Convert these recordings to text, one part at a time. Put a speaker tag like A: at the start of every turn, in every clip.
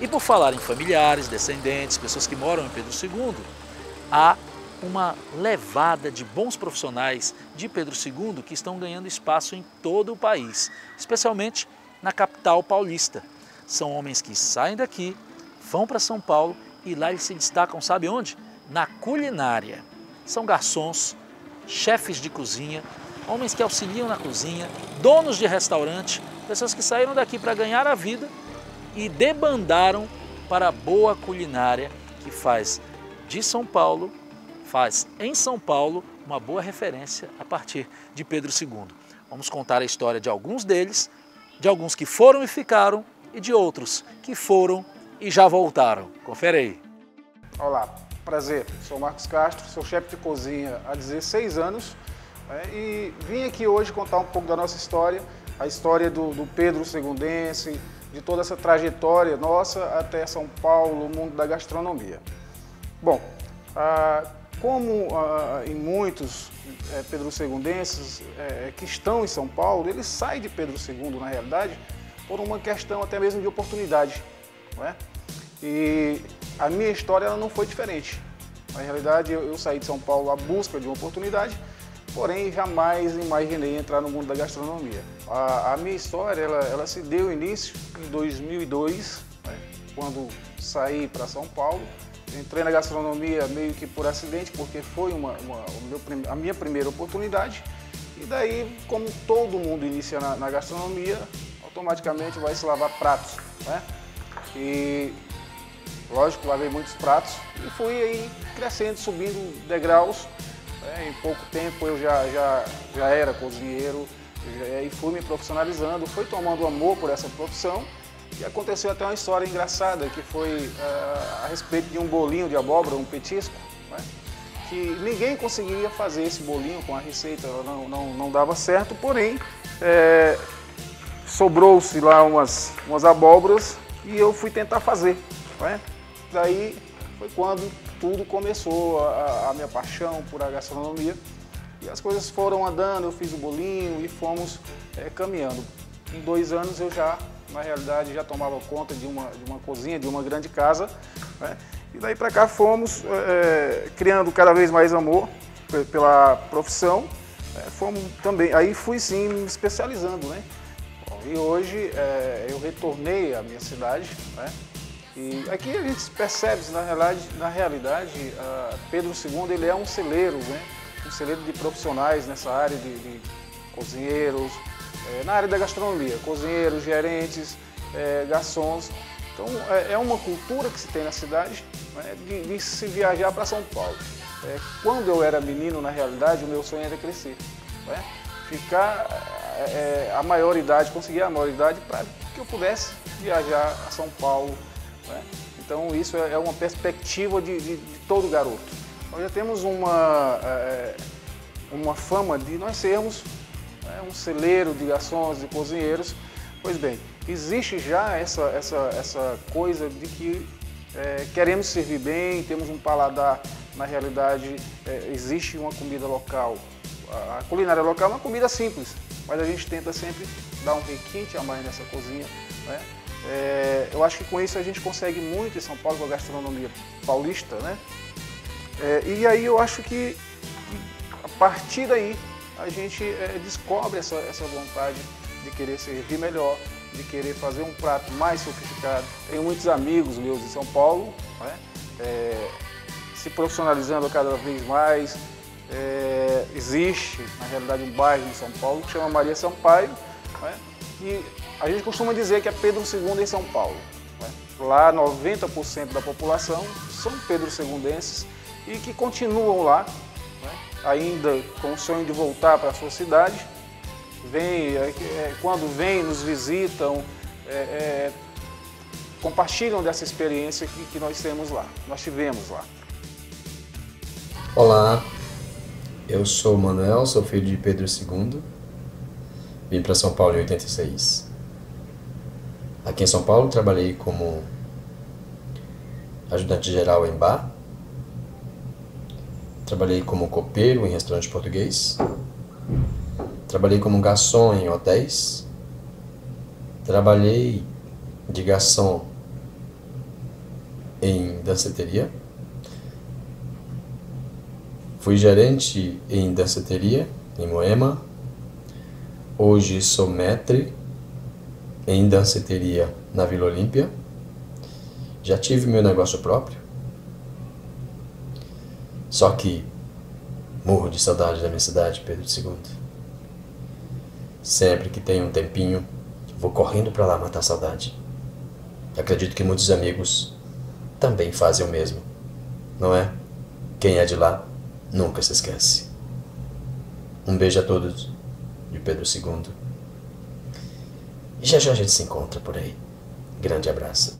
A: E por falar em familiares, descendentes, pessoas que moram em Pedro II, há uma levada de bons profissionais de Pedro II que estão ganhando espaço em todo o país, especialmente na capital paulista. São homens que saem daqui, vão para São Paulo e lá eles se destacam, sabe onde? Na culinária. São garçons, chefes de cozinha, homens que auxiliam na cozinha, donos de restaurante, pessoas que saíram daqui para ganhar a vida e debandaram para a boa culinária que faz de São Paulo, faz em São Paulo uma boa referência a partir de Pedro II. Vamos contar a história de alguns deles, de alguns que foram e ficaram e de outros que foram e já voltaram. Confere aí.
B: Olá, prazer. Sou Marcos Castro, sou chefe de cozinha há 16 anos e vim aqui hoje contar um pouco da nossa história, a história do Pedro Segundense, de toda essa trajetória nossa até São Paulo, o mundo da gastronomia. Bom, como em muitos Pedro Segundenses que estão em São Paulo, eles saem de Pedro II, na realidade, por uma questão até mesmo de oportunidade, não é? E a minha história ela não foi diferente. Na realidade, eu saí de São Paulo à busca de uma oportunidade, porém jamais imaginei entrar no mundo da gastronomia. A minha história ela se deu início em 2002, né, quando saí para São Paulo. Entrei na gastronomia meio que por acidente, porque foi a minha primeira oportunidade. E daí, como todo mundo inicia na gastronomia, automaticamente vai se lavar pratos, né? E lógico, lavei muitos pratos e fui aí crescendo, subindo degraus. Em pouco tempo eu já era cozinheiro e fui me profissionalizando, fui tomando amor por essa profissão. E aconteceu até uma história engraçada, que foi a respeito de um bolinho de abóbora, um petisco, né? Que ninguém conseguia fazer esse bolinho com a receita, não dava certo, porém sobrou-se lá umas abóboras e eu fui tentar fazer, né? Daí foi quando tudo começou, a minha paixão por a gastronomia, e as coisas foram andando, eu fiz o bolinho e fomos caminhando. Em 2 anos eu na realidade, já tomava conta de uma cozinha, de uma grande casa, né? E daí para cá fomos criando cada vez mais amor pela profissão, fomos também, aí fui sim me especializando, né? Bom, e hoje eu retornei à minha cidade, né? E aqui a gente percebe, na realidade, Pedro II ele é um celeiro, né? Um celeiro de profissionais nessa área de cozinheiros, na área da gastronomia, cozinheiros, gerentes, garçons. Então é uma cultura que se tem na cidade, né, de se viajar para São Paulo. Quando eu era menino, na realidade, o meu sonho era crescer, né, ficar a maioridade, conseguir a maioridade para que eu pudesse viajar a São Paulo, né? Então isso é uma perspectiva de todo garoto. Nós já temos uma fama de nós sermos um celeiro de garçons, de cozinheiros. Pois bem, existe já essa coisa de que queremos servir bem, temos um paladar, na realidade existe uma comida local. A culinária local é uma comida simples, mas a gente tenta sempre dar um requinte a mais nessa cozinha, né? Eu acho que com isso a gente consegue muito em São Paulo com a gastronomia paulista, né? E aí eu acho que a partir daí a gente descobre essa vontade de querer servir melhor, de querer fazer um prato mais sofisticado. Tenho muitos amigos meus em São Paulo, né? Se profissionalizando cada vez mais. Existe, na realidade, um bairro em São Paulo que chama Maria Sampaio, né? E a gente costuma dizer que é Pedro II em São Paulo, né? Lá 90% da população são Pedro Segundenses e que continuam lá, né? Ainda com o sonho de voltar para a sua cidade. Quando vêm, nos visitam, compartilham dessa experiência que nós temos lá, nós tivemos lá.
C: Olá, eu sou o Manuel, sou filho de Pedro II, vim para São Paulo em 86. Aqui em São Paulo trabalhei como ajudante geral em bar, trabalhei como copeiro em restaurante português, trabalhei como garçom em hotéis, trabalhei de garçom em danceteria. Fui gerente em danceteria em Moema. Hoje sou maître em danceteria na Vila Olímpia. Já tive meu negócio próprio. Só que morro de saudade da minha cidade, Pedro II. Sempre que tenho um tempinho, vou correndo para lá matar a saudade. Acredito que muitos amigos também fazem o mesmo, não é? Quem é de lá nunca se esquece. Um beijo a todos de Pedro II. E já já a gente se encontra por aí. Grande abraço.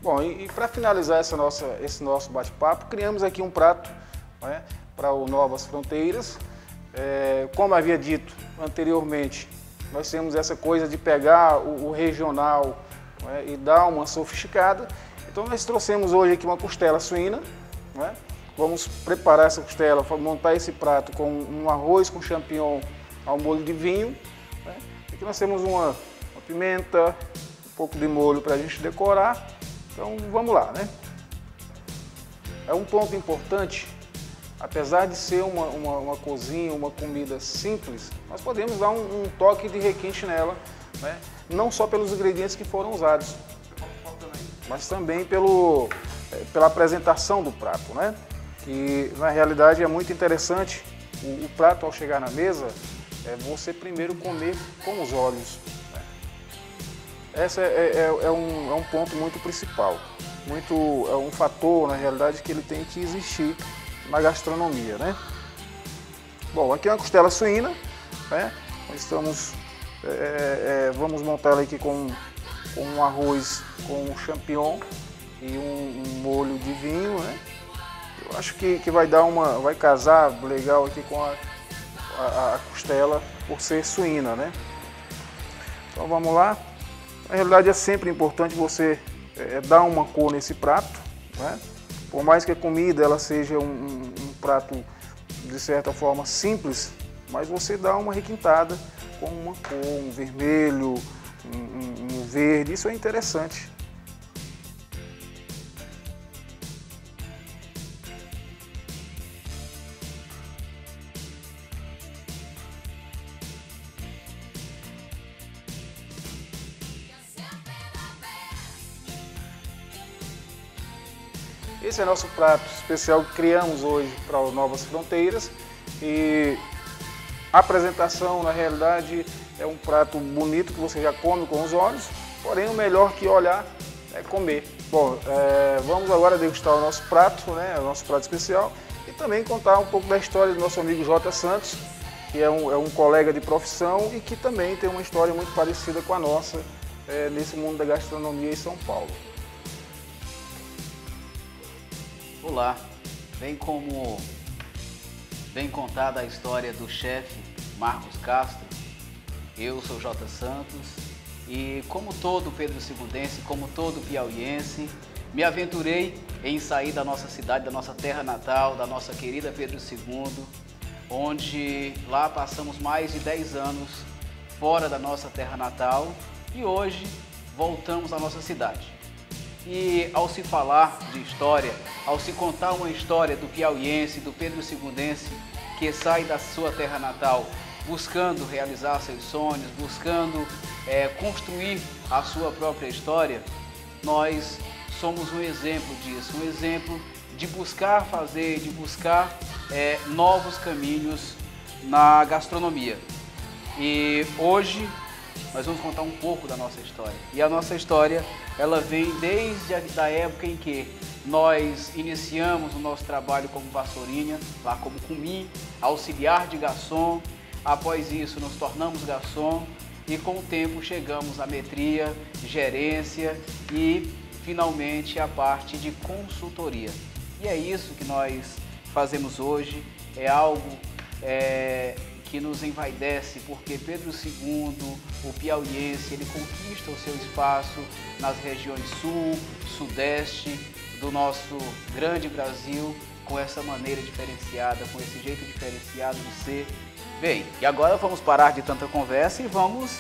B: Bom, e para finalizar esse nosso bate-papo, criamos aqui um prato, né, para o Novas Fronteiras. Como havia dito anteriormente, nós temos essa coisa de pegar o regional, né, e dar uma sofisticada. Então nós trouxemos hoje aqui uma costela suína, né? Vamos preparar essa costela, montar esse prato com um arroz com champignon ao molho de vinho, né? Aqui nós temos uma pimenta, um pouco de molho para a gente decorar. Então vamos lá, né? É um ponto importante, apesar de ser uma cozinha, uma comida simples, nós podemos dar um toque de requinte nela, né? Não só pelos ingredientes que foram usados, mas também pela apresentação do prato, né? Que na realidade é muito interessante o prato ao chegar na mesa, você primeiro comer com os olhos. Esse é um ponto muito principal, é um fator, na realidade, que ele tem que existir na gastronomia, né? Bom, aqui é uma costela suína, né? Nós vamos montar ela aqui com um arroz com champignon e um molho de vinho, né? Eu acho que vai casar legal aqui com a costela por ser suína, né? Então vamos lá. Na realidade é sempre importante você dar uma cor nesse prato, né? Por mais que a comida ela seja um prato de certa forma simples, mas você dá uma requintada com uma cor, um vermelho, um verde, isso é interessante. Esse é nosso prato especial que criamos hoje para o Novas Fronteiras, e a apresentação, na realidade, é um prato bonito que você já come com os olhos, porém o melhor que olhar é comer. Bom, vamos agora degustar o nosso prato, né, o nosso prato especial, e também contar um pouco da história do nosso amigo Jota Santos, que é um colega de profissão e que também tem uma história muito parecida com a nossa nesse mundo da gastronomia em São Paulo.
D: Olá, bem contada a história do chefe Marcos Castro, eu sou Jota Santos e, como todo Pedro Segundense, como todo piauiense, me aventurei em sair da nossa cidade, da nossa terra natal, da nossa querida Pedro II, onde lá passamos mais de 10 anos fora da nossa terra natal e hoje voltamos à nossa cidade. E ao se falar de história, ao se contar uma história do piauiense, do Pedro Segundense, que sai da sua terra natal buscando realizar seus sonhos, buscando construir a sua própria história, nós somos um exemplo disso, um exemplo de buscar fazer, de buscar novos caminhos na gastronomia. E hoje nós vamos contar um pouco da nossa história. E a nossa história, ela vem desde a época em que nós iniciamos o nosso trabalho como vassourinha, lá como cumim, auxiliar de garçom. Após isso, nos tornamos garçom e com o tempo chegamos à metria, gerência e finalmente a parte de consultoria. E é isso que nós fazemos hoje, é algo que nos envaidece, porque Pedro II, o piauiense, ele conquista o seu espaço nas regiões sul, sudeste do nosso grande Brasil, com essa maneira diferenciada, com esse jeito diferenciado de ser. Bem, e agora vamos parar de tanta conversa e vamos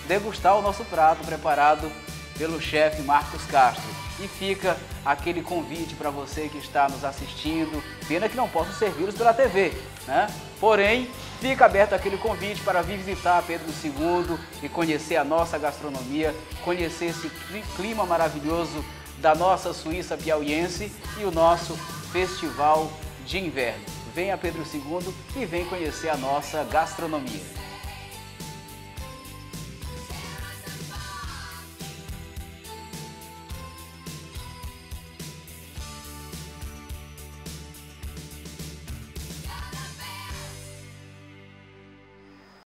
D: degustar o nosso prato preparado pelo chefe Marcos Castro. E fica aquele convite para você que está nos assistindo. Pena que não posso servi-los pela TV, né? Porém, fica aberto aquele convite para vir visitar Pedro II e conhecer a nossa gastronomia, conhecer esse clima maravilhoso da nossa Suíça piauiense e o nosso festival de inverno. Venha Pedro II e vem conhecer a nossa gastronomia.